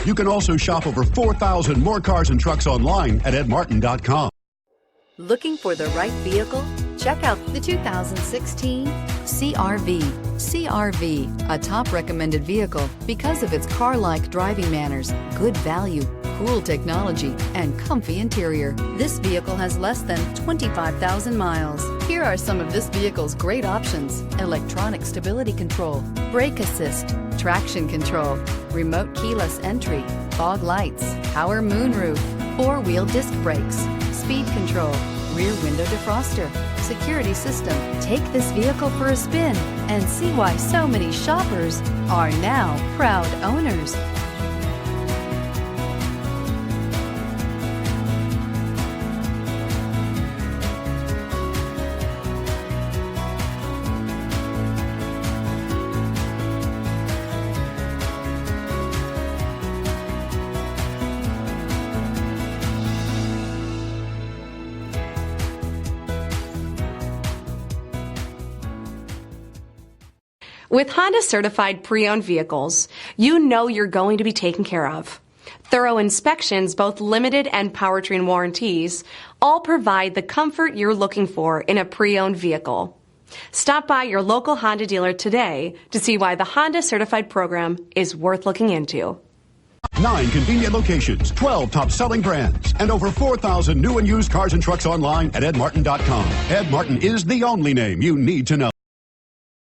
You can also shop over 4,000 more cars and trucks online at edmartin.com. Looking for the right vehicle? Check out the 2016 CR-V. CR-V, a top recommended vehicle because of its car-like driving manners, good value, cool technology, and comfy interior. This vehicle has less than 25,000 miles. Here are some of this vehicle's great options: electronic stability control, brake assist, traction control, remote keyless entry, fog lights, power moonroof, four-wheel disc brakes, speed control, rear window defroster, security system. Take this vehicle for a spin and see why so many shoppers are now proud owners. With Honda certified pre-owned vehicles, you know you're going to be taken care of. Thorough inspections, both limited and powertrain warranties, all provide the comfort you're looking for in a pre-owned vehicle. Stop by your local Honda dealer today to see why the Honda certified program is worth looking into. 9 convenient locations, 12 top-selling brands, and over 4,000 new and used cars and trucks online at edmartin.com. Ed Martin is the only name you need to know.